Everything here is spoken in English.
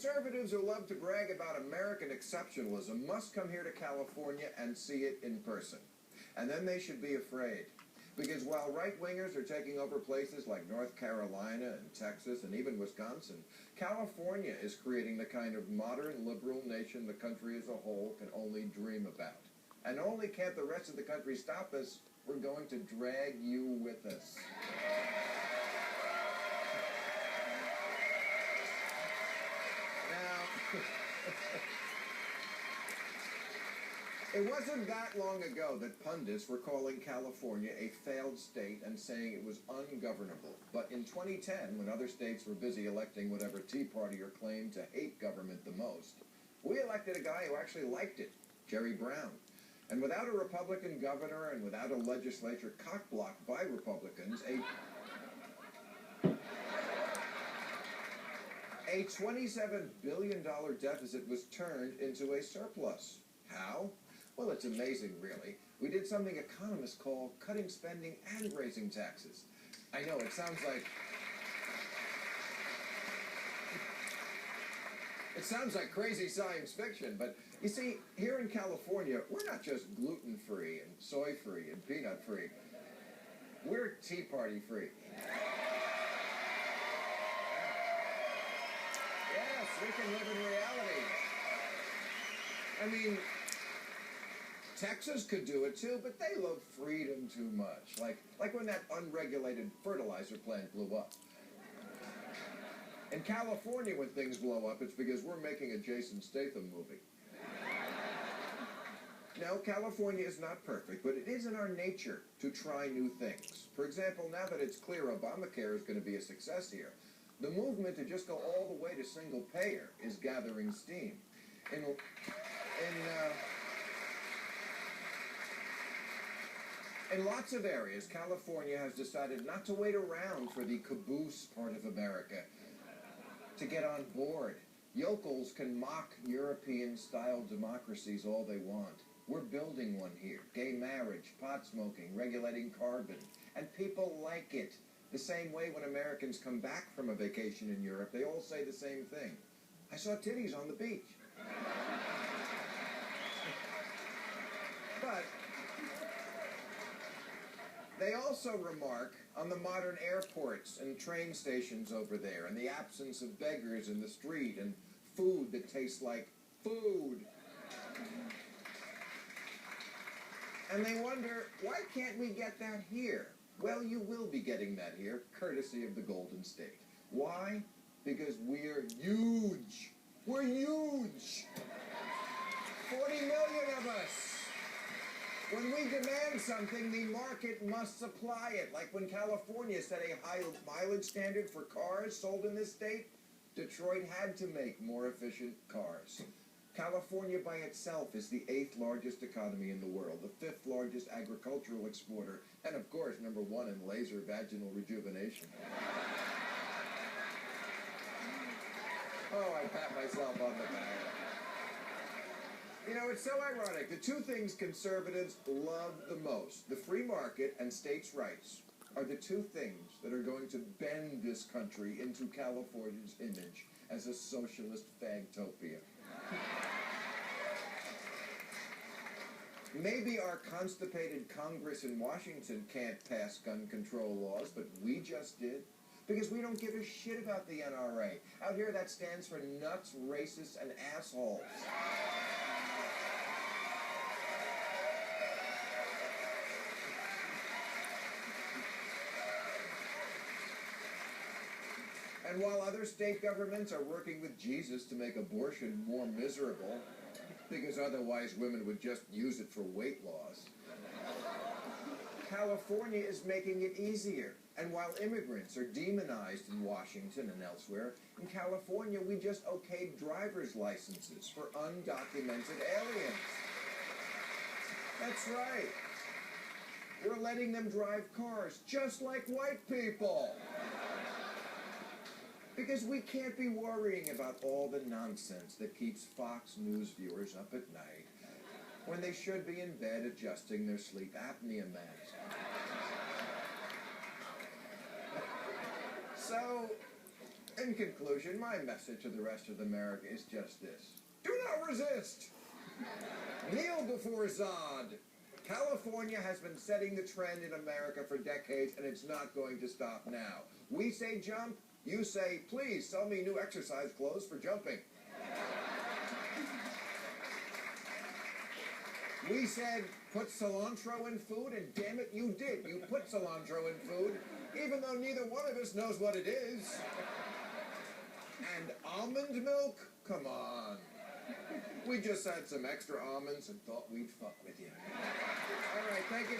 Conservatives who love to brag about American exceptionalism must come here to California and see it in person. And then they should be afraid. Because while right-wingers are taking over places like North Carolina and Texas and even Wisconsin, California is creating the kind of modern liberal nation the country as a whole can only dream about. And not only can't the rest of the country stop us, we're going to drag you with us. It wasn't that long ago that pundits were calling California a failed state and saying it was ungovernable. But in 2010, when other states were busy electing whatever Tea Partier claimed to hate government the most, we elected a guy who actually liked it, Jerry Brown. And without a Republican governor and without a legislature cock-blocked by Republicans, a $27 billion deficit was turned into a surplus. How? Well, it's amazing, really. We did something economists call cutting spending and raising taxes. I know, it sounds like crazy science fiction, but you see, here in California, we're not just gluten-free and soy-free and peanut-free. We're Tea Party-free. Yes, we can live in reality. I mean, Texas could do it too, but they love freedom too much. Like when that unregulated fertilizer plant blew up. In California, when things blow up, it's because we're making a Jason Statham movie. No, California is not perfect, but it is in our nature to try new things. For example, now that it's clear Obamacare is going to be a success here, the movement to just go all the way to single payer is gathering steam. In lots of areas, California has decided not to wait around for the caboose part of America to get on board. Yokels can mock European-style democracies all they want. We're building one here. Gay marriage, pot smoking, regulating carbon. And people like it. The same way when Americans come back from a vacation in Europe, they all say the same thing. I saw titties on the beach. But they also remark on the modern airports and train stations over there, and the absence of beggars in the street, and food that tastes like food. And they wonder, why can't we get that here? Well, you will be getting that here, courtesy of the Golden State. Why? Because we're huge. We're huge. 40 million of us. When we demand something, the market must supply it. Like when California set a high mileage standard for cars sold in this state, Detroit had to make more efficient cars. California by itself is the 8th largest economy in the world, the 5th largest agricultural exporter, and of course, number 1 in laser vaginal rejuvenation. Oh, I pat myself on the back. You know, it's so ironic. The two things conservatives love the most, the free market and states' rights, are the two things that are going to bend this country into California's image as a socialist fagtopia. Maybe our constipated Congress in Washington can't pass gun control laws, but we just did. Because we don't give a shit about the NRA. Out here, that stands for nuts, racists, and assholes. And while other state governments are working with Jesus to make abortion more miserable, because otherwise women would just use it for weight loss, California is making it easier. And while immigrants are demonized in Washington and elsewhere, in California we just okayed driver's licenses for undocumented aliens. That's right. We're letting them drive cars just like white people. Because we can't be worrying about all the nonsense that keeps Fox News viewers up at night when they should be in bed adjusting their sleep apnea meds. So, In conclusion, my message to the rest of America is just this. Do not resist! Kneel before Zod! California has been setting the trend in America for decades, and it's not going to stop now. We say jump, you say, please sell me new exercise clothes for jumping. We said, put cilantro in food, and damn it, you did. You put cilantro in food, even though neither one of us knows what it is. And almond milk? Come on. We just had some extra almonds and thought we'd fuck with you. All right, thank you.